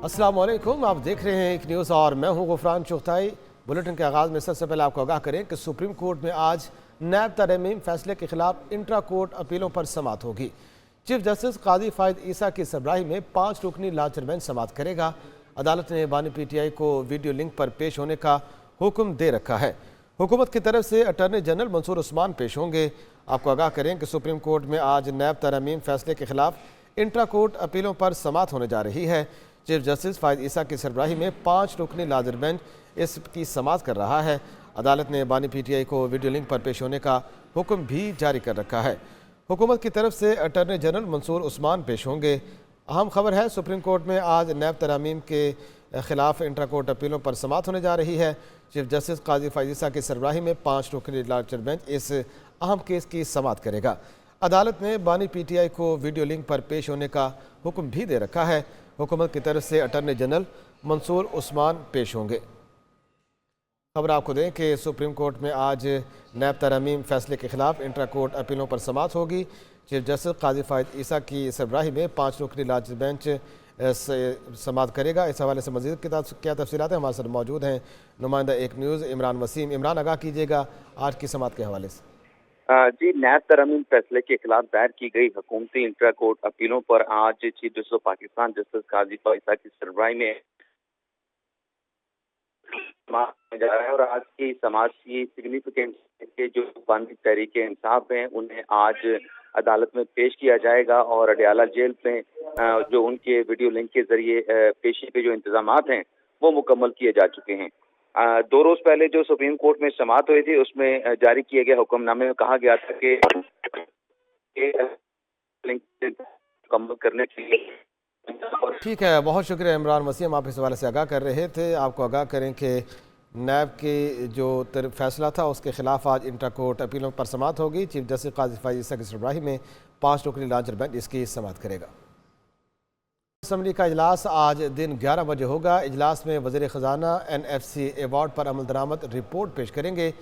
अस्सलाम वालेकुम, आप देख रहे हैं एक न्यूज़ और मैं हूं गुफरान चुगताई। बुलेटिन के आगाज़ में सबसे पहले आपको आगाह करें कि सुप्रीम कोर्ट में आज नैब तरमीम फैसले के खिलाफ इंट्रा कोर्ट अपीलों पर समाअत होगी। चीफ जस्टिस काजी फायद ईसा की सरबराही में 5 रुकनी लार्जर बेंच समाअत करेगा। अदालत ने बानी PTI को वीडियो लिंक पर पेश होने का हुक्म दे रखा है। हुकूमत की तरफ से अटॉर्नी जनरल मंसूर उस्मान पेश होंगे। आपको आगाह करें कि सुप्रीम कोर्ट में आज नैब तरमीम फैसले के खिलाफ इंट्रा कोर्ट अपीलों पर समाअत होने जा रही है। चीफ जस्टिस फायद ईसा की सरबराही में 5 रुकनी लार्जर बेंच इसकी समाअत कर रहा है। अदालत ने बानी PTI को वीडियो लिंक पर पेश होने का हुक्म भी जारी कर रखा है। हुकूमत की तरफ से अटॉर्नी जनरल मंसूर उस्मान पेश होंगे। अहम खबर है, सुप्रीम कोर्ट में आज नैब तरमीम के खिलाफ इंट्रा कोर्ट अपीलों पर समाअत होने जा रही है। चीफ जस्टिस काजी फायद ईसा की सरबराही में 5 रुकनी लार्जर बेंच इस अहम केस की समाअत करेगा। अदालत ने बानी PTI को वीडियो लिंक पर पेश होने का हुक्म भी दे रखा है। हुकूमत की तरफ से अटॉर्नी जनरल मंसूर उस्मान पेश होंगे। खबर आपको दें कि सुप्रीम कोर्ट में आज नैब तरमीम फैसले के खिलाफ इंट्रा कोर्ट अपीलों पर समाअत होगी। चीफ जस्टिस काजी फायद ईसा की सरबराही में 5 रुकनी लार्जर बेंच समाअत करेगा। इस हवाले से मज़ीद क्या तफसीलात हैं, हमारे साथ मौजूद हैं नुमाइंदा एक न्यूज़ इमरान वसीम। इमरान, आगाह कीजिएगा आज की समाअत के हवाले से। जी, नैब तरमीम फैसले के खिलाफ दायर की गई हुकूमती इंट्रा कोर्ट अपीलों पर आज chief justice of Pakistan justice Qazi Faez Isa की सरबराही में जा रहा है और आज की समाज की सिग्निफिकेंट के जो बानी तहरीक इंसाफ हैं उन्हें आज अदालत में पेश किया जाएगा और अडयाला जेल में जो उनके वीडियो लिंक के जरिए पेशी के जो इंतजामात हैं वो मुकम्मल किए जा चुके हैं। 2 रोज पहले जो सुप्रीम कोर्ट में समाअत हुई थी उसमें जारी किए गए हुक्मनामे में कहा गया था कि लिंक मुकम्मल करने के लिए। ठीक है, बहुत शुक्रिया इमरान वसीम, आप इस हवाले से आगाह कर रहे थे। आपको आगाह करें कि नैब के जो फैसला था उसके खिलाफ आज इंट्रा कोर्ट अपीलों पर समाअत होगी। चीफ जस्टिस काजी फायद ईसा की सरबराही में 5 रुकनी लार्जर बेंच इसकी समाअत करेगा। असम्बली का इजलास आज दिन 11 बजे होगा। इजलास में वज़ीर ख़जाना NFC अवार्ड पर अमल दरामद रिपोर्ट पेश करेंगे।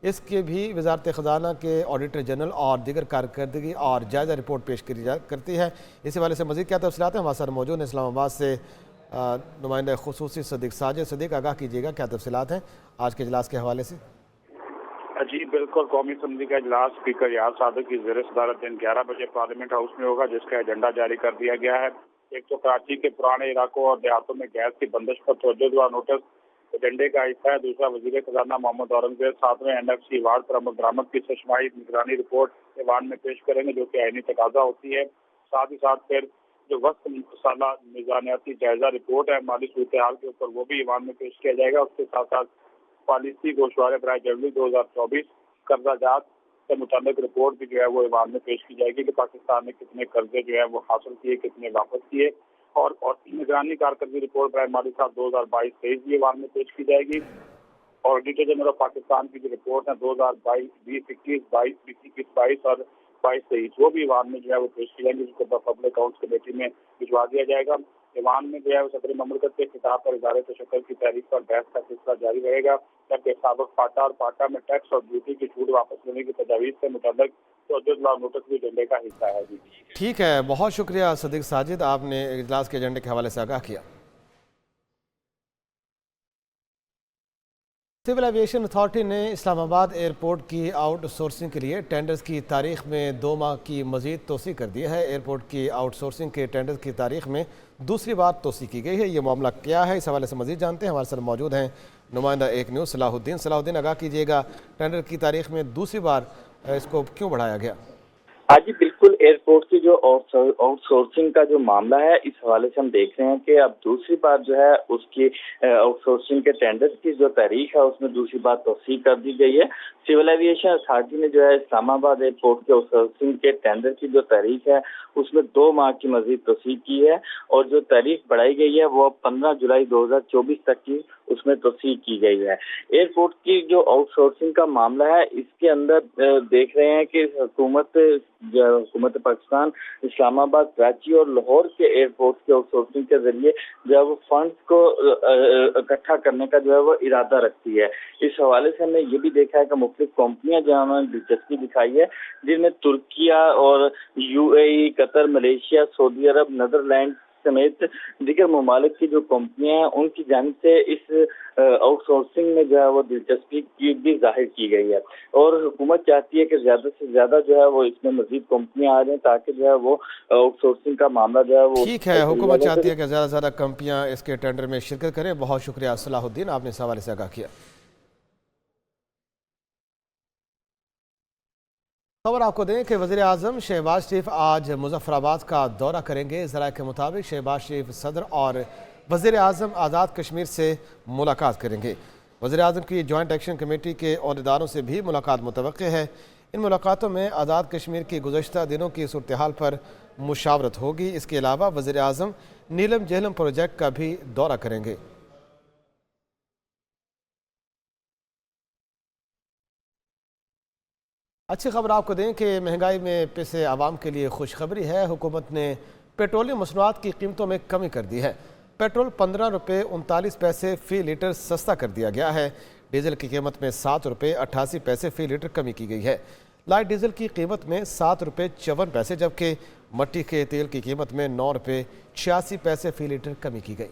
इसके भी वजारत ख़जाना के ऑडिटर जनरल और दीगर कारकर्दगी और जायज़ा रिपोर्ट पेश करती है। इसी वाले से मज़ीद क्या तफसीलात हैं, हमारे साथ मौजूद हैं इस्लामाबाद से नुमाइंदा खुसूसी सदीक साजिद। सदीक, आगाह कीजिएगा क्या तफसीलात हैं आज के इजलास के हवाले से। जी बिल्कुल, कौमी असम्बली का इजलास स्पीकर याद सादिक की ज़ेर सदारत दिन 11 बजे पार्लियामेंट हाउस में होगा, जिसका एजेंडा जारी कर दिया गया है। एक तो कराची के पुराने इलाकों और देहातों में गैस की बंदिश पर तवज्जो दुआ नोटिस एजेंडे का हिस्सा है। दूसरा, वजीर खजाना मोहम्मद औरंगजेब 7वें NFC अवार्ड पर अमल दरामद की चश्माई निगरानी रिपोर्ट ईवान में पेश करेंगे, जो कि आईनी तकाजा होती है। साथ ही साथ फिर जो वक्त साला मीज़ानियाती जायजा रिपोर्ट है माली सूरत हाल के ऊपर, वो भी ईवान में पेश किया जाएगा। उसके साथ साथ पॉलिसी गोशवारे बराए जनवरी 2024 कर्जाजात से मुताबिक रिपोर्ट भी जो है वो ईवान में पेश की जाएगी कि पाकिस्तान ने कितने कर्जे जो है वो हासिल किए, कितने वापस किए। और निगरानी कारकर्दगी रिपोर्ट बराए माली साल 2022-23 भी ईवान में पेश की जाएगी। और ऑडिटर जनरल ऑफ पाकिस्तान की जो रिपोर्ट है 2022, 2021, 22 और 22-23 वो भी ईवान में जो है वो पेश की जाएंगी, जिसको पब्लिक अकाउंट्स कमेटी में भिजवा दिया जाएगा। ईवान में जो है वो सदर ममलकत के खिताब पर इदारे तशक्कुल की तहरीक पर बहस का सिलसिला जारी रहेगा, जबकि साबिक पाटा और पाटा में टैक्स और ड्यूटी की छूट वापस लेने की तजावीज़ से मुताबिक तो नोटिस भी एजेंडे का हिस्सा है। जी ठीक है, बहुत शुक्रिया सदीक साजिद, आपने इजलास के एजेंडे के हवाले से आगाह किया। सिविल एविएशन अथॉरिटी ने इस्लामाबाद एयरपोर्ट की आउटसोर्सिंग के लिए टेंडर्स की तारीख में 2 माह की मज़ीद तोसी कर दी है। एयरपोर्ट की आउटसोर्सिंग के टेंडर्स की तारीख में दूसरी बार तोसी की गई है। ये मामला क्या है, इस हवाले से मज़ीद जानते हैं। हमारे साथ मौजूद हैं नुमाइंदा एक न्यूज़ सलाहुद्दीन, आगाह कीजिएगा टेंडर की तारीख में दूसरी बार इसको क्यों बढ़ाया गया। हाँ जी बिल्कुल, एयरपोर्ट की जो आउटसोर्सिंग का जो मामला है, इस हवाले से हम देख रहे हैं कि अब दूसरी बार जो है उसकी आउटसोर्सिंग के टेंडर की जो तारीख है उसमें दूसरी बार तौसीक कर दी गई है। सिविल एविएशन अथॉरिटी ने जो है इस्लामाबाद एयरपोर्ट के आउटसोर्सिंग के टेंडर की जो तारीख है उसमें 2 माह की मजीद तौसीक की है और जो तारीख बढ़ाई गई है वो 15 जुलाई 2024 तक की उसमें तौसीक की गई है। एयरपोर्ट की जो आउटसोर्सिंग का मामला है इसके अंदर देख रहे हैं कि हुकूमत पाकिस्तान इस्लामाबाद, कराची और लाहौर के एयरपोर्ट के आउटसोर्सिंग के जरिए जो है वो फंड्स को इकट्ठा करने का जो है वो इरादा रखती है। इस हवाले से हमने ये भी देखा है कि मुख्तलिफ कंपनियां जहाँ दिलचस्पी दिखाई है, जिनमें तुर्किया और UAE, कतर, मलेशिया, सऊदी अरब, नीदरलैंड समेत दीगर ममालिक की जो कंपनियां हैं उनकी जानिब से इस आउटसोर्सिंग में जो है वो दिलचस्पी की भी जाहिर की गई है और हुकूमत चाहती है कि ज़्यादा से ज़्यादा जो है वो इसमें मज़ीद कंपनियां आ जाएं ताकि जो है वो आउटसोर्सिंग का मामला जो है वो ठीक है। हुकूमत चाहती है कि ज़्यादा से ज़्यादा कंपनियाँ इसके टेंडर में शिरकत करें। बहुत शुक्रिया सलाहुद्दीन, आपने इस हवाले से आगाह किया। खबर आपको दें कि वज़ीर आज़म शहबाज शरीफ आज मुजफ्फराबाद का दौरा करेंगे। ज़राए के मुताबिक शहबाज शरीफ सदर और वज़ीर आज़म आज़ाद कश्मीर से मुलाकात करेंगे। वज़ीर आज़म की जॉइंट एक्शन कमेटी के अहदेदारों से भी मुलाकात मुतवक्की है। इन मुलाकातों में आज़ाद कश्मीर की गुज़श्ता दिनों की सूरत हाल पर मुशावरत होगी। इसके अलावा वज़ीर आज़म नीलम जहलम प्रोजेक्ट का भी दौरा करेंगे। अच्छी खबर आपको दें कि महंगाई में पिसे आवाम के लिए खुशखबरी है। हुकूमत ने पेट्रोलियम मसनूआत की कीमतों में कमी कर दी है। पेट्रोल 15 रुपये 39 पैसे फ़ी लीटर सस्ता कर दिया गया है। डीजल की कीमत में 7 रुपये 88 पैसे फ़ी लीटर कमी की गई है। लाइट डीजल की कीमत में 7 रुपये 54 पैसे, जबकि मट्टी के तेल की कीमत में 9 रुपये 86 पैसे फ़ी लीटर कमी की गई।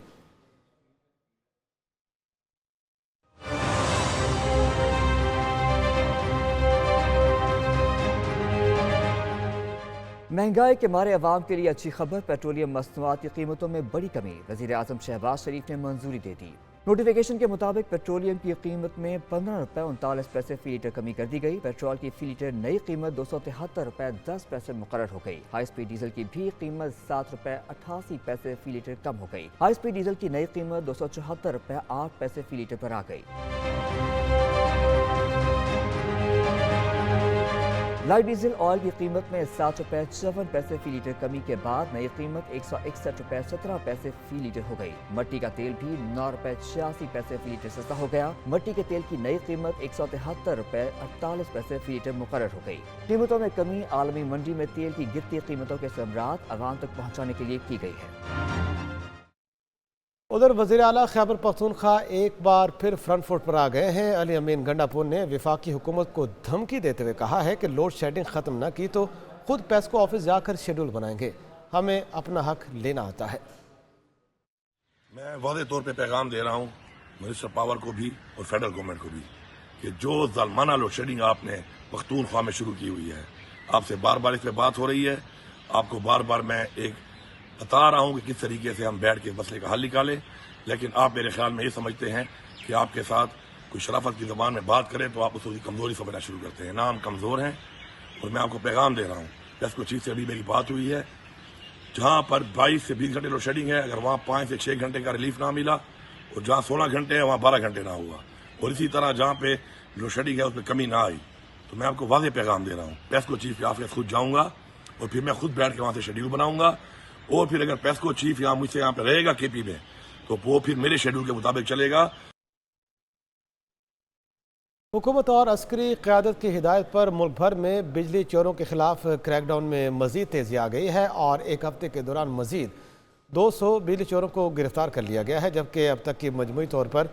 महंगाई के मारे अवाम के लिए अच्छी खबर, पेट्रोलियम मसनूआत की कीमतों में बड़ी कमी। वज़ीर आज़म शहबाज शरीफ ने मंजूरी दे दी। नोटिफिकेशन के मुताबिक पेट्रोलियम की कीमत में 15 रुपये 39 पैसे फ़ी लीटर कमी कर दी गई। पेट्रोल की फ़ी लीटर नई कीमत 273 रुपये 10 पैसे मुकर्रर हो गई। हाई स्पीड डीजल की भी कीमत 7 रुपये 88 पैसे फ़ी लीटर कम हो गई। हाई स्पीड डीजल की नई कीमत 274 रुपये 8 पैसे फ़ी लीटर पर आ गई। लाइट डीजल ऑयल की कीमत में 7 रुपये 54 पैसे फ़ी लीटर कमी के बाद नई कीमत 161 रुपये 17 पैसे फ़ी लीटर हो गई। मट्टी का तेल भी 9 रुपये 86 पैसे फ़ी लीटर सस्ता हो गया। मट्टी के तेल की नई कीमत 173 रुपये 48 पैसे फ़ी लीटर मुकर्रर हो गई। कीमतों में कमी आलमी मंडी में तेल की गिरती कीमतों के समरात अवाम तक पहुँचाने के लिए की गई है। उधर वज़ीर आला खैबर पख्तूनख्वा एक बार फिर फ्रंट फुट पर आ गए हैं। अली अमीन गंडापुर ने वफाकी हुकूमत को धमकी देते हुए कहा है कि लोड शेडिंग ख़त्म न की तो खुद पेस्को ऑफिस जाकर शेड्यूल बनाएंगे। हमें अपना हक लेना आता है। मैं वाज़ेह तौर पे पैगाम दे रहा हूँ मिनिस्टर पावर को भी और फेडरल गवर्नमेंट को भी कि जो ज़ालमाना लोड शेडिंग आपने पख्तूनख्वा में शुरू की हुई है, आपसे बार बार इस पर बात हो रही है। आपको बार बार मैं एक बता रहा हूं कि किस तरीके से हम बैठ के मसले का हल निकालें, लेकिन आप मेरे ख्याल में ये समझते हैं कि आपके साथ कोई शराफत की ज़बान में बात करें तो आप उसकी कमज़ोरी समझना शुरू करते हैं। ना, हम कमज़ोर हैं और मैं आपको पैगाम दे रहा हूँ। पेस्को चीफ से अभी मेरी बात हुई है, जहाँ पर 22 से 20 घंटे लोड शेडिंग है, अगर वहाँ 5 से 6 घंटे का रिलीफ ना मिला और जहाँ 16 घंटे है वहाँ 12 घंटे ना हुआ और इसी तरह जहाँ पे लोड शेडिंग है उस पर कमी ना आई, तो मैं आपको वाज़ेह पैगाम दे रहा हूँ। पेस्को चीफ के ऑफिस खुद जाऊँगा और फिर मैं खुद बैठ के वहाँ से शेड्यूल बनाऊँगा और फिर अगर पेस्को चीफ यहाँ मुझसे यहाँ पे रहेगा केपी में तो वो फिर मेरे शेड्यूल के मुताबिक चलेगा। हुकूमत और अस्करी क़यादत की हिदायत पर मुल्क भर में बिजली चोरों के खिलाफ क्रैकडाउन में मजीद तेज़ी आ गई है और एक हफ्ते के दौरान मजीद 200 बिजली चोरों को गिरफ्तार कर लिया गया है, जबकि अब तक की मजमूई तौर पर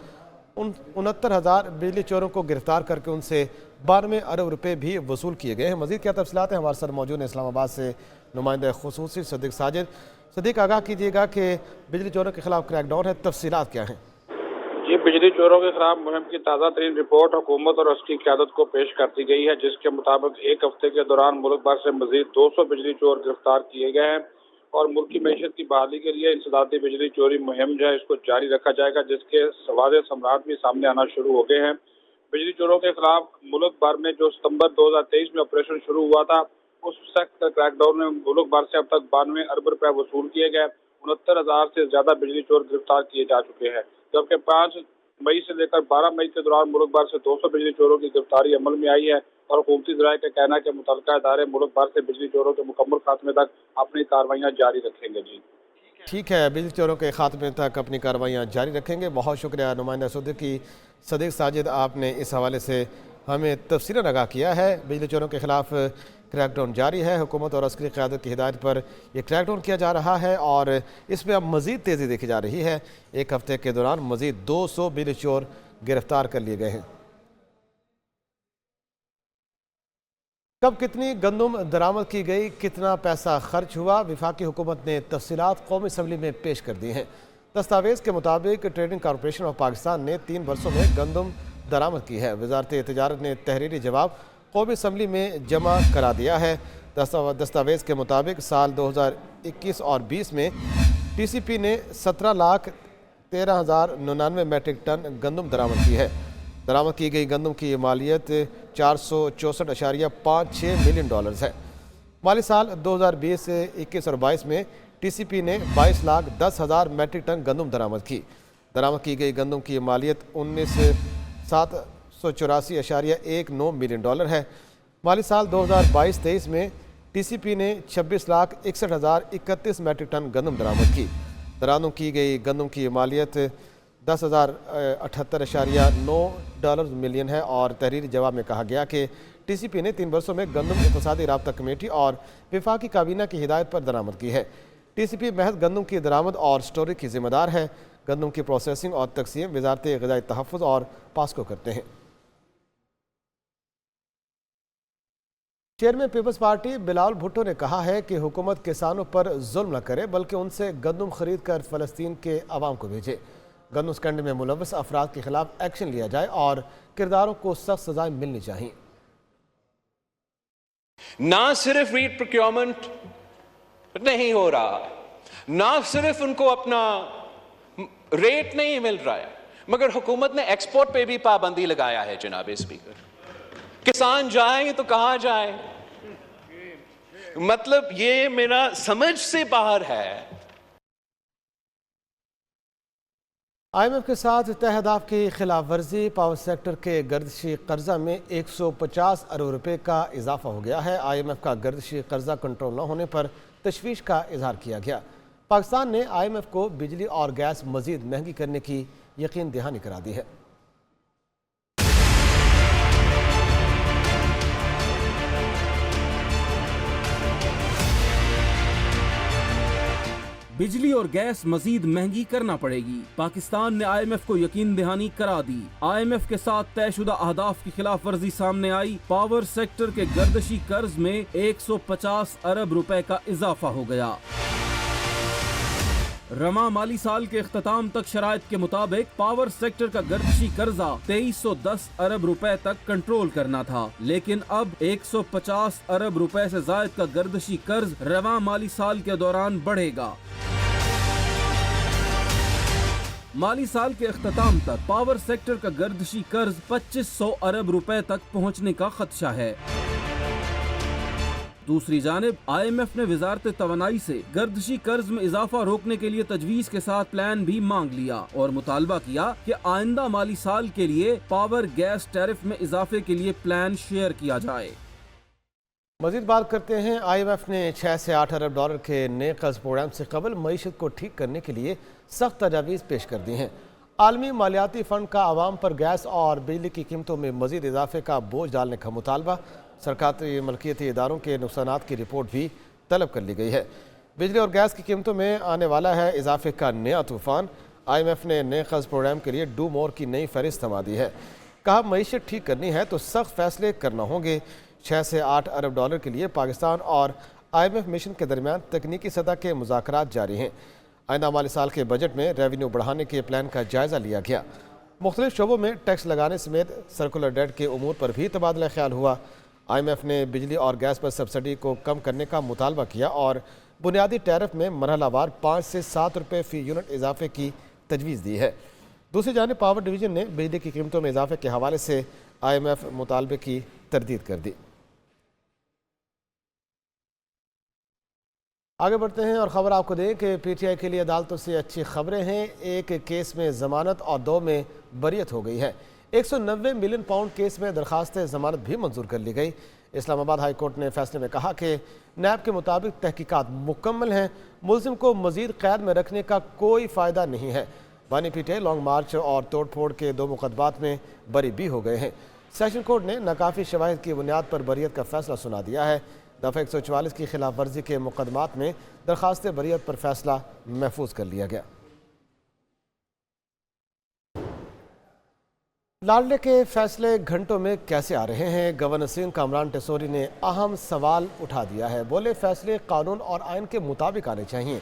69,000 बिजली चोरों को गिरफ्तार करके उनसे 92 अरब रुपये भी वसूल किए गए हैं। मजीद क्या तफसीलात हैं, हमारे साथ मौजूद हैं इस्लामाबाद से नुमाइंदा खुसूसी सदीक साजिद। सदीक, आगाह कीजिएगा कि बिजली चोरों के खिलाफ क्रैकडाउन है, तफसीलात क्या हैं? जी, बिजली चोरों के खिलाफ मुहिम की ताज़ा तरीन रिपोर्ट हुकूमत और अस्करी क़यादत को पेश कर दी गई है, जिसके मुताबिक एक हफ्ते के दौरान मुल्क भर से मजीद 200 बिजली चोर गिरफ्तार किए गए हैं और मुल्क की मैशत की बहाली के लिए इंसदादी बिजली चोरी मुहिम जो है इसको जारी रखा जाएगा, जिसके वाज़ेह समरात भी सामने आना शुरू हो गए हैं। बिजली चोरों के खिलाफ मुल्क भर में जो सितंबर 2023 में ऑपरेशन शुरू हुआ था, उस सख्त क्रैकडाउन में मुल्क भर से अब तक 92 अरब रुपए वसूल किए गए। 69,000 से ज्यादा बिजली चोर गिरफ्तार किए जा चुके हैं, जबकि 5 मई से लेकर 12 मई के दौरान मुल्क भर से 200 बिजली चोरों की गिरफ्तारी अमल में आई है और हुकूमती ज़राए का कहना है कि मुतल्लिका इदारे मुल्क भर से बिजली चोरों के मुकम्मल खात्मे तक अपनी कार्रवाइयाँ जारी रखेंगे। जी ठीक है, बिजली चोरों के खात्मे तक अपनी कार्रवाइयाँ जारी रखेंगे। बहुत शुक्रिया नुमाइंदा सदीक साजिद, आपने इस हवाले से हमें तफसीलन आगाह किया है। बिजली चोरों के खिलाफ क्रैकडाउन जारी है। हुकूमत और अस्करी क़यादत की हिदायत पर यह क्रैकडाउन किया जा रहा है और इसमें अब मज़ीद तेज़ी देखी जा रही है। एक हफ्ते के दौरान मज़ीद 200 बिजली चोर गिरफ्तार कर लिए गए हैं। कब कितनी गंदम दरामद की गई, कितना पैसा खर्च हुआ, वफाकी हुकूमत ने तफसीलात कौमी असम्बली में पेश कर दी हैं। दस्तावेज़ के मुताबिक ट्रेडिंग कॉरपोरेशन ऑफ पाकिस्तान ने 3 वर्षों में गंदम दरामद की है। वजारत तिजारत ने तहरीरी जवाब कौमी असम्बली में जमा करा दिया है। दस्तावेज़ के मुताबिक साल 2021 और 20 में TCP ने 17,13,099 मीट्रिक टन गंदम दरामद की है। दरामद की गई गंदम की मालियत $464.56 मिलियन है। माली साल 2020, 21 और 22 में TCP ने 22,10,000 मीट्रिक टन गंदम दरामद की। दरामद की गई गंदम की मालियत $19,784.19 मिलियन है। माली साल 2022-23 में TCP ने 26,61,031 मीट्रिक टन गंदम दरामद की। दरामद की गई गंदम की मालियत $10,078.9 मिलियन है और तहरीरी जवाब में कहा गया कि TCP ने 3 वर्षों में गंदम इक़्तिसादी राब्ता कमेटी और वफाकी काबीना की हिदायत पर दरामद की है। TCP महज गंदम की दरामद और स्टोरेज की जिम्मेदार है। गंदम की प्रोसेसिंग और तकसीम वजारत ग़िज़ाई तहफ़्फ़ुज़ और पास्को करते हैं। चेयरमैन पीपल्स पार्टी बिलावल भुट्टो ने कहा है कि हुकूमत किसानों पर जुल्म न करे बल्कि उनसे गंदम खरीद कर फ़लस्तीन के अवाम को भेजे। गंदम स्कैंडल में मुलव्वस अफराद के खिलाफ एक्शन लिया जाए और किरदारों को सख्त सजाएं मिलनी चाहिए। ना सिर्फ रीट प्रोक्योरमेंट नहीं हो रहा, ना सिर्फ उनको अपना रेट नहीं मिल रहा है, मगर हुकूमत ने एक्सपोर्ट पे भी पाबंदी लगाया है। जनाब स्पीकर, किसान जाए तो कहाँ जाए? मतलब ये मेरा समझ से बाहर है। IMF के साथ तय अहदाफ की खिलाफ वर्जी, पावर सेक्टर के गर्दिशी कर्जा में 150 अरब रुपए का इजाफा हो गया है। IMF का गर्दिशी कर्जा कंट्रोल न होने पर तशवीश का इजहार किया गया। पाकिस्तान ने IMF को बिजली और गैस मजीद महंगी करने की यकीन दहानी करा दी है। बिजली और गैस मजीद महंगी करना पड़ेगी। पाकिस्तान ने IMF को यकीन दहानी करा दी। IMF के साथ तयशुदा अहदाफ की खिलाफ वर्जी सामने आई। पावर सेक्टर के गर्दशी कर्ज में 150 अरब रुपए का इजाफा हो गया। रवा माली साल के इख्तिताम तक शराइत के मुताबिक पावर सेक्टर का गर्दशी कर्जा 2310 अरब रुपए तक कंट्रोल करना था, लेकिन अब 150 अरब रुपए से जायद का गर्दशी कर्ज रवा माली साल के दौरान बढ़ेगा। माली साल के इख्तिताम तक पावर सेक्टर का गर्दशी कर्ज 2500 अरब रुपए तक पहुंचने का खदशा है। दूसरी जानिब IMF ने वजारत तवानाई से गर्दशी कर्ज में इजाफा रोकने के लिए तजवीज़ के साथ प्लान भी मांग लिया और मुतालबा किया कि आइंदा माली साल के लिए पावर गैस टैरिफ में इजाफे के लिए प्लान शेयर किया जाए। मजीद बात करते हैं। IMF ने 6 से 8 अरब डॉलर के नए कर्ज प्रोग्राम से कबल मईशत को ठीक करने के लिए सख्त तजावीज़ पेश कर दी हैं। आलमी मालियाती फ़ंड का आवाम पर गैस और बिजली की कीमतों में मजीद इजाफे का बोझ डालने का मुतालबा, सरकारी मलकियती इदारों के नुकसानात की रिपोर्ट भी तलब कर ली गई है। बिजली और गैस की कीमतों में आने वाला है इजाफे का नया तूफ़ान। IMF ने नए कर्ज प्रोग्राम के लिए डू मोर की नई फहरिस्त थमा दी है। कहा मईशत ठीक करनी है तो सख्त फैसले करना होंगे। 6 से 8 अरब डॉलर के लिए पाकिस्तान और IMF मिशन के दरमियान तकनीकी सतह के मुज़ाकरात जारी हैं। आइंदा माली साल के बजट में रेवेन्यू बढ़ाने के प्लान का जायज़ा लिया गया। मुख्तलिफ शोबों में टैक्स लगाने समेत सर्कुलर डेट के उमूर पर भी तबादला ख्याल हुआ। IMF ने बिजली और गैस पर सब्सिडी को कम करने का मुतालबा किया और बुनियादी टैरिफ में मरहलावार 5 से 7 रुपये फ़ी यूनिट इजाफे की तजवीज़ दी है। दूसरी जानिब पावर डिवीज़न ने बिजली की कीमतों में इजाफे के हवाले से IMF मुतालबे की तरदीद कर दी। आगे बढ़ते हैं और ख़बर आपको दें कि PTI के लिए अदालतों से अच्छी खबरें हैं। एक केस में ज़मानत और 2 में बरियत हो गई है। 190 मिलियन पाउंड केस में दरख्वास्त ज़मानत भी मंजूर कर ली गई। इस्लामाबाद हाई कोर्ट ने फैसले में कहा कि नैब के मुताबिक तहकीकात मुकम्मल हैं, मुलजिम को मजीद कैद में रखने का कोई फ़ायदा नहीं है। बानी PTI लॉन्ग मार्च और तोड़ फोड़ के 2 मुकदमात में बरी भी हो गए हैं। सेशन कोर्ट ने नाकाफ़ी शवाहिद की बुनियाद पर बरियत का फैसला सुना दिया है। दफ़ा 144 की खिलाफ वर्जी के मुकदमात में दरख्वास्त बरियत पर फैसला महफूज कर लिया गया। लाडले के फैसले घंटों में कैसे आ रहे हैं? गवर्नर सिंह कामरान टेसोरी ने अहम सवाल उठा दिया है। बोले फैसले कानून और आइन के मुताबिक आने चाहिए।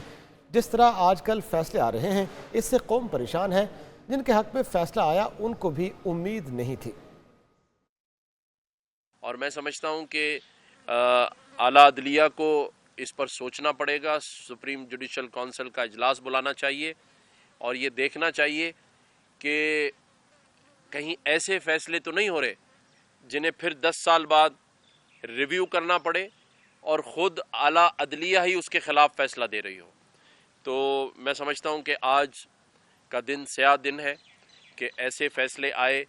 जिस तरह आजकल फैसले आ रहे हैं इससे कौम परेशान है। जिनके हक में फैसला आया उनको भी उम्मीद नहीं थी। और मैं समझता हूं कि आला अदलिया को इस पर सोचना पड़ेगा। सुप्रीम जुडिशल काउंसिल का इजलास बुलाना चाहिए और ये देखना चाहिए कि कहीं ऐसे फैसले तो नहीं हो रहे जिन्हें फिर 10 साल बाद रिव्यू करना पड़े और ख़ुद आला अदलिया ही उसके ख़िलाफ़ फ़ैसला दे रही हो। तो मैं समझता हूं कि आज का दिन स्याह दिन है कि ऐसे फ़ैसले आए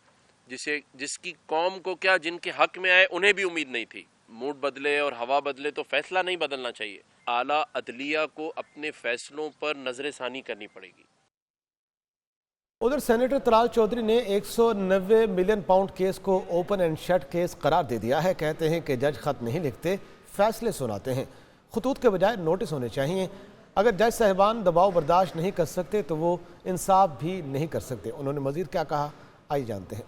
जिसकी कौम को क्या, जिनके हक में आए उन्हें भी उम्मीद नहीं थी। मूड बदले और हवा बदले तो फ़ैसला नहीं बदलना चाहिए। आला अदलिया को अपने फ़ैसलों पर नज़रसानी करनी पड़ेगी। उधर सेनेटर तलाल चौधरी ने 190 मिलियन पाउंड केस को ओपन एंड शट केस करार दे दिया है। कहते हैं कि जज खत नहीं लिखते, फैसले सुनाते हैं। खतूत के बजाय नोटिस होने चाहिए। अगर जज साहिबान दबाव बर्दाश्त नहीं कर सकते तो वो इंसाफ भी नहीं कर सकते। उन्होंने मजीद क्या कहा, आइए जानते हैं।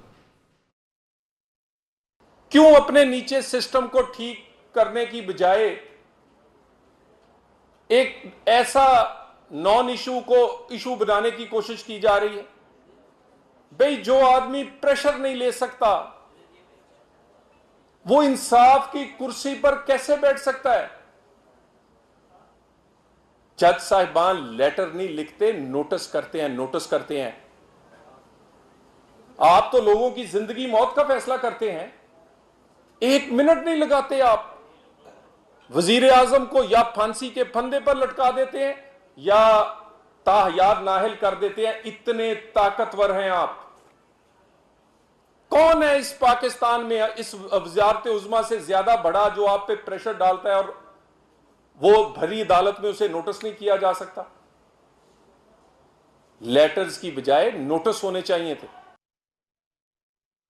क्यों अपने नीचे सिस्टम को ठीक करने की बजाय एक ऐसा नॉन इशू को इशू बनाने की कोशिश की जा रही है? भाई जो आदमी प्रेशर नहीं ले सकता वो इंसाफ की कुर्सी पर कैसे बैठ सकता है? जज साहिबान लेटर नहीं लिखते, नोटिस करते हैं। आप तो लोगों की जिंदगी मौत का फैसला करते हैं, 1 मिनट नहीं लगाते। आप वजीर आजम को या फांसी के फंदे पर लटका देते हैं या ताहयात नाहिल कर देते हैं। इतने ताकतवर हैं आप। कौन है इस पाकिस्तान में, इस वज़ारत उज़्मा से ज्यादा बड़ा जो आप पे प्रेशर डालता है और वो भरी अदालत में उसे नोटिस नहीं किया जा सकता? लेटर्स की बजाय नोटिस होने चाहिए थे।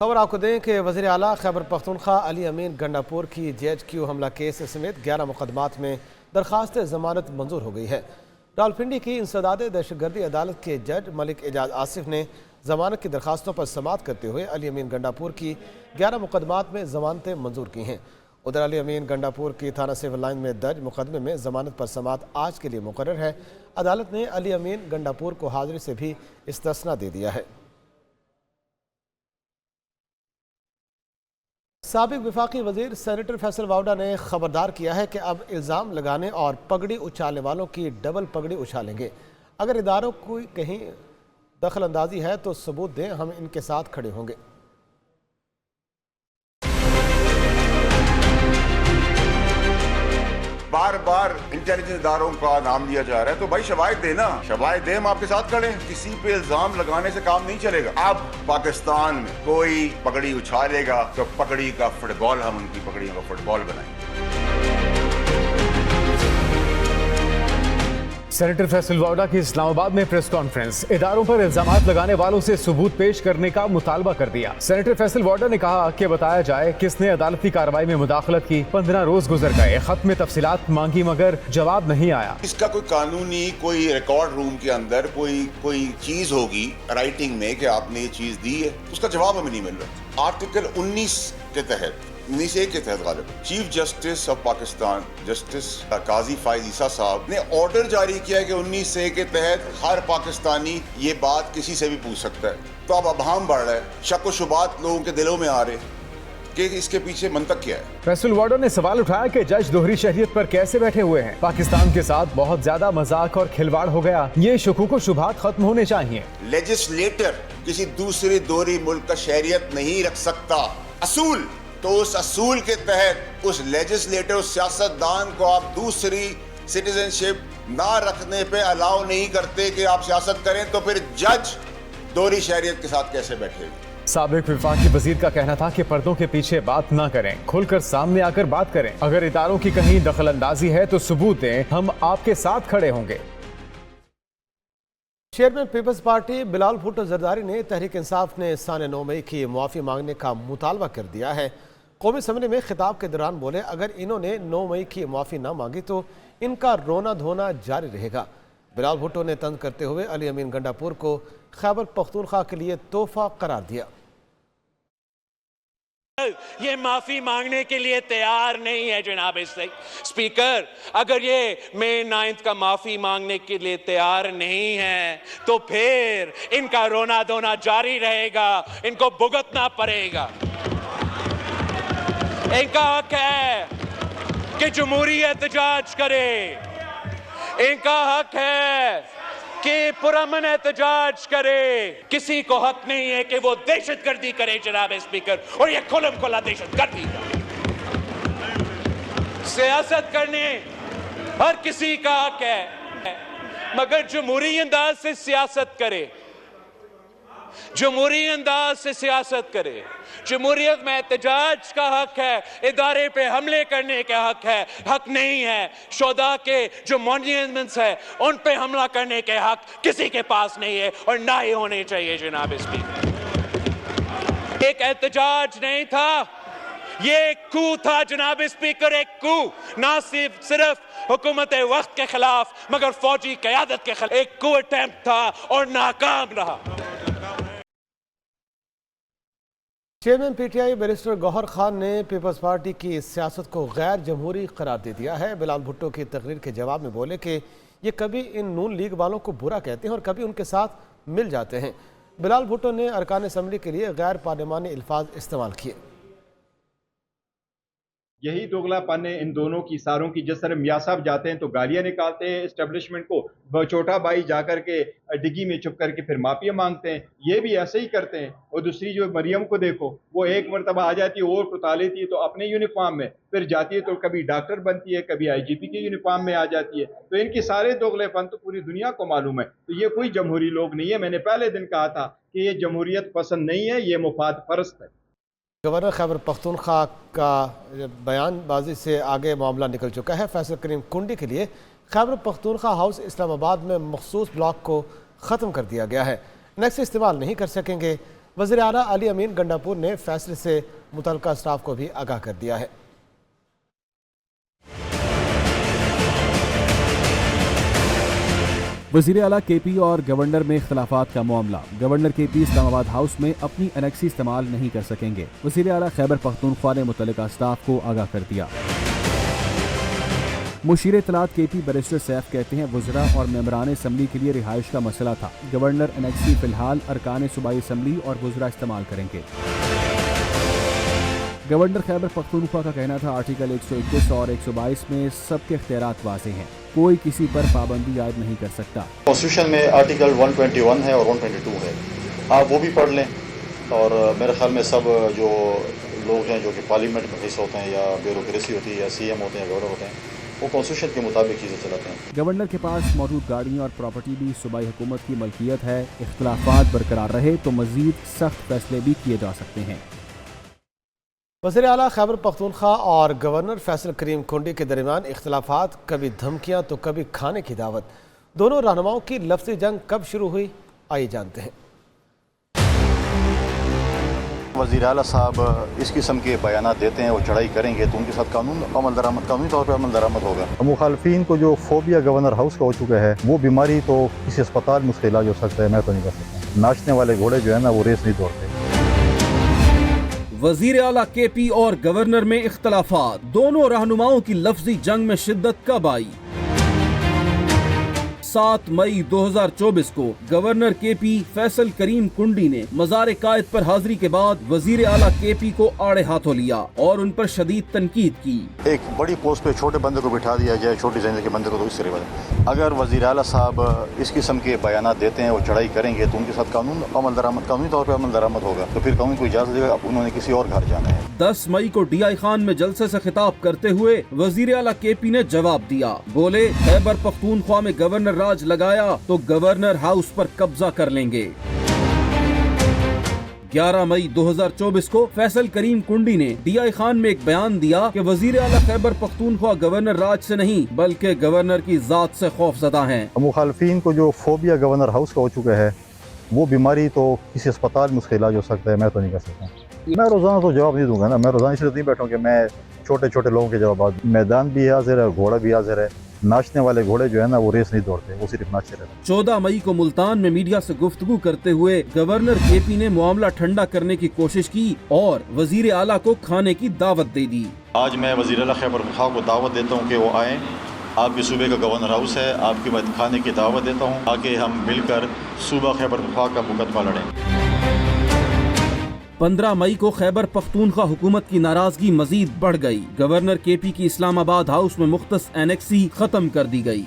खबर आपको दें कि वज़ीर आला खैबर पख्तूनख्वा अली अमीन गंडापुर की JHQ हमला केस समेत 11 मुकदमात में दरख्वास्त ज़मानत मंजूर हो गई है। रावलपिंडी की इंसदाद दहशतगर्दी अदालत के जज मलिक एजाज आसिफ ने ज़मानत की दरख्वास्तों पर समाअत करते हुए अली अमीन गंडापुर की 11 मुकदमात में ज़मानतें मंजूर की हैं। उधर अली अमीन गंडापुर की थाना सिविल लाइन में दर्ज मुकदमे में ज़मानत पर समाअत आज के लिए मुकर्रर है। अदालत ने अली अमीन गंडापुर को हाजिरी से भी इस्तिस्ना दे दिया है। साबिक वफाकी वजीर सेनेटर फैसल वावडा ने खबरदार किया है कि अब इल्ज़ाम लगाने और पगड़ी उछालने वालों की डबल पगड़ी उछालेंगे। अगर इदारों की कहीं दखल अंदाजी है तो सबूत दें, हम इनके साथ खड़े होंगे। बार बार इंटेलिजेंस इदारों का नाम लिया जा रहा है, तो भाई शवाहिद देना, शवाहिद दे, हम आपके साथ खड़े हैं। किसी पे इल्जाम लगाने से काम नहीं चलेगा। अब पाकिस्तान में कोई पगड़ी उछालेगा तो पगड़ी का फुटबॉल, हम उनकी पगड़ियों का फुटबॉल बनाएंगे। सेनेटर फैसल वावडा की इस्लामाबाद में प्रेस कॉन्फ्रेंस। इदारों पर इल्जामात लगाने वालों से सबूत पेश करने का मुतालबा कर दिया। सेनेटर फैसल वावडा ने कहा कि बताया जाए किसने अदालती कार्रवाई में मुदाखलत की। 15 रोज गुजर गए, खत में तफसीलात मांगी मगर जवाब नहीं आया। इसका कोई कानूनी, कोई रिकॉर्ड रूम के अंदर कोई चीज होगी राइटिंग में कि आपने ये चीज दी है, उसका जवाब हमें नहीं मिल रहा। आर्टिकल 19 के तहत 19A के तहत गालिब chief justice of Pakistan justice Qazi Faez Isa साहब ने ऑर्डर जारी किया है कि 19A के तहत हर पाकिस्तानी ये बात किसी से भी पूछ सकता है। तो अब अभाम बढ़ रहा है, शक व शुबात लोगों के दिलों में आ रहे कि इसके पीछे मंतक क्या है। फैसल वावडा ने सवाल उठाया कि जज दोहरी शरीयत पर कैसे बैठे हुए हैं। पाकिस्तान के साथ बहुत ज्यादा मजाक और खिलवाड़ हो गया। ये शुकूक व शुबहात खत्म होने चाहिए। लेजिस्लेटर किसी दूसरे दोहरी मुल्क का शहरियत नहीं रख सकता। असूल, तो उस असूल के तहत उस लेजिस्लेटर, उस सियासतदान को आप दूसरी सिटीजनशिप ना रखने पे अलाउ नहीं करते कि आप सियासत करें, तो फिर जज दोहरी शहरियत के साथ कैसे बैठेगा? साबिक वफाकी वजीर का कहना था कि पर्दों के पीछे बात ना करें, खुलकर सामने आकर बात करें। अगर इदारों की कहीं दखल अंदाजी है तो सबूत दें, हम आपके साथ खड़े होंगे। चेयरमैन पीपल्स पार्टी बिलावल भुट्टो जरदारी ने तहरीक इंसाफ ने सन 9 मई की मुआफ़ी मांगने का मुतालबा कर दिया है। कौमी असम्बली में खिताब के दौरान बोले, अगर इन्होंने 9 मई की मुआफ़ी ना मांगी तो इनका रोना धोना जारी रहेगा। बिलावल भुट्टो ने तंज करते हुए अली अमीन गंडापुर को खैबर पख्तूनख्वा के लिए तोहफा करार दिया। یہ معافی مانگنے کے لیے تیار نہیں ہے جناب اسپیکر. اگر یہ مئی 9 کا معافی مانگنے کے لیے تیار نہیں ہے تو پھر ان کا رونا دھونا جاری رہے گا, ان کو بھگتنا پڑے گا. ان کا حق ہے کہ جمہوری احتجاج کرے, ان کا حق ہے کہ پرامن احتجاج کرے. کسی کو حق نہیں ہے کہ وہ دہشت گردی کرے جناب اسپیکر, اور یہ کھلم کھلا دہشت گردی ہے. سیاست کرنے ہر کسی کا حق ہے, مگر جمہوری انداز سے سیاست کرے, جمہوری انداز سے سیاست کرے. جمہوریت میں احتجاج کا حق ہے, ادارے پہ حملے کرنے کا حق ہے, حق نہیں ہے شہداء کے جو مونیومنٹس ہیں ان پہ حملہ کرنے کے حق کسی کے پاس نہیں ہے, اور نہ ہی ہونے چاہیے جناب اسپیکر. ایک احتجاج نہیں تھا, یہ ایک کو تھا جناب اسپیکر, ایک کو, نہ صرف حکومت وقت کے خلاف مگر فوجی قیادت کے خلاف ایک کو اٹیمپٹ تھا اور ناکام رہا. Chairman P T I barrister Gohar Khan نے پیپلز پارٹی کی اس سیاست کو غیر جمہوری قرار دے دیا ہے. بلال بھٹو کی تقریر کے جواب میں بولے کہ یہ کبھی ان نون لیگ والوں کو برا کہتے ہیں اور کبھی ان کے ساتھ مل جاتے ہیں. بلال بھٹو نے ارکان اسمبلی کے لیے غیر پارلیمانی الفاظ استعمال کیے. یہی دوگلا پن ہے ان دونوں کی ساروں کی. جس طرح میاں صاحب جاتے ہیں تو گالیاں نکالتے ہیں اسٹیبلشمنٹ کو, چھوٹا بھائی جا کر کے ڈگی میں چھپ کر کے پھر معافی مانگتے ہیں, یہ بھی ایسے ہی کرتے ہیں. اور دوسری جو مریم کو دیکھو, وہ ایک مرتبہ آ جاتی ہے اور ٹٹا لیتی ہے تو اپنے یونیفارم میں, پھر جاتی ہے تو کبھی ڈاکٹر بنتی ہے, کبھی آئی جی پی کے یونیفارم میں آ جاتی ہے. تو ان کی سارے دوگلے پن تو پوری دنیا کو معلوم ہے. تو یہ کوئی جمہوری لوگ نہیں ہے. میں نے پہلے دن کہا تھا کہ یہ جمہوریت پسند نہیں ہے, یہ مفاد پرست ہے. گورنر خیبر پختونخوا کا بیان بازی سے آگے معاملہ نکل چکا ہے. فیصل کریم کنڈی کے لیے خیبر پختونخوا ہاؤس اسلام آباد میں مخصوص بلاک کو ختم کر دیا گیا ہے. نیکس استعمال نہیں کر سکیں گے. وزیر اعلیٰ علی امین گنڈاپور نے فیصلے سے متعلقہ اسٹاف کو بھی آگاہ کر دیا ہے. وزیر اعلیٰ کے پی اور گورنر میں اختلافات کا معاملہ. گورنر کے پی اسلام آباد ہاؤس میں اپنی انیکسی استعمال نہیں کر سکیں گے. وزیر اعلیٰ خیبر پختونخوا نے متعلقہ اسٹاف کو آگاہ کر دیا. مشیر اطلاعات کے پی بیرسٹر سیف کہتے ہیں وزراء اور ممبران اسمبلی کے لیے رہائش کا مسئلہ تھا. گورنر انیکسی فی الحال ارکان صوبائی اسمبلی اور وزراء استعمال کریں گے. گورنر خیبر پختونخوا کا کہنا تھا آرٹیکل 121 اور 122 میں سب کے اختیارات واضح ہیں, کوئی کسی پر پابندی عائد نہیں کر سکتا. کانسٹیٹیوشن میں آرٹیکل 121 ہے اور 122 ہے, آپ وہ بھی پڑھ لیں. اور میرے خیال میں سب جو لوگ ہیں جو کہ پارلیمنٹ میں حصہ ہوتے ہیں یا بیوروکریسی ہوتی ہے یا سی ایم ہوتے ہیں, گورنر ہوتے ہیں, وہ کانسٹیٹیوشن کے مطابق چیزیں چلاتے ہیں. گورنر کے پاس موجود گاڑیاں اور پراپرٹی بھی صوبائی حکومت کی ملکیت ہے. اختلافات برقرار رہے تو مزید سخت فیصلے بھی کیے جا سکتے ہیں. وزیر اعلیٰ خیبر پختونخوا اور گورنر فیصل کریم کنڈی کے درمیان اختلافات, کبھی دھمکیاں تو کبھی کھانے کی دعوت. دونوں رہنماؤں کی لفظی جنگ کب شروع ہوئی, آئیے جانتے ہیں. وزیر اعلیٰ صاحب اس قسم کے بیانات دیتے ہیں, وہ چڑھائی کریں گے تو ان کے ساتھ قانونی طور پر عمل درآمد ہوگا. مخالفین کو جو فوبیا گورنر ہاؤس کا ہو چکا ہے, وہ بیماری تو کسی اسپتال میں اس کا علاج ہو سکتا ہے, میں تو نہیں کر سکتا. ناچنے والے گھوڑے جو ہے نا وہ ریس نہیں دوڑتے. وزیر اعلیٰ کے پی اور گورنر میں اختلافات, دونوں رہنماؤں کی لفظی جنگ میں شدت کب آئی؟ 7 مئی 2024 کو گورنر کے پی فیصل کریم کنڈی نے مزار قائد پر حاضری کے بعد وزیر اعلیٰ کے پی کو آڑے ہاتھوں لیا اور ان پر شدید تنقید کی. ایک بڑی پوسٹ پہ چھوٹے بندے کو بٹھا دیا جائے, چھوٹی زندگی کے بندے کو, تو اس سے اگر وزیر اعلیٰ صاحب اس قسم کے بیانات دیتے ہیں, وہ چڑھائی کریں گے تو ان کے ساتھ قانونی طور پر عمل درآمد ہوگا. تو پھر قانون کو اجازت دے گا, انہوں نے کسی اور گھر جانا ہے. 10 مئی کو ڈی آئی خان میں جلسے سے خطاب کرتے ہوئے وزیر اعلیٰ کے پی نے جواب دیا. بولے خیبر پختونخوا میں گورنر راج لگایا تو گورنر ہاؤس پر قبضہ کر لیں گے. 11 مئی 2024 کو فیصل کریم کنڈی نے ڈی آئی خان میں ایک بیان دیا کہ وزیر اعلیٰ خیبر پختونخوا گورنر راج سے نہیں بلکہ گورنر کی ذات سے خوف زدہ ہیں. مخالفین کو جو فوبیا گورنر ہاؤس کا ہو چکا ہے, وہ بیماری تو کسی اسپتال میں اس کا علاج ہو سکتا ہے, میں تو نہیں کر سکتا. میں روزانہ تو جواب نہیں دوں گا نا, میں روزانہ اس لیے نہیں بیٹھوں کہ میں چھوٹے چھوٹے لوگوں کے جوابات, میدان بھی حاضر ہے, گھوڑا بھی حاضر ہے. नाचने वाले घोड़े जो है ना वो रेस नहीं दौड़ते, वो सिर्फ नाचते रहते हैं। 14 मई को मुल्तान में मीडिया से गुफ्तगू करते हुए गवर्नर केपी ने मामला ठंडा करने की कोशिश की और वजीर आला को खाने की दावत दे दी। आज मैं वज़ीर आला खैबर पख्तूनख्वा को दावत देता हूँ कि वो आएँ, आपके सूबे का गवर्नर हाउस है, आपकी मदद खाने की दावत देता हूँ ताकि हम मिलकर सूबा खैबर पख्तूनख्वा का मुकदमा लड़ें। 15 मई को खैबर पख्तूनख्वा हुकूमत की नाराजगी मजीद बढ़ गई। गवर्नर केपी की इस्लामाबाद हाउस में मुख्तस एनेक्सी खत्म कर दी गई।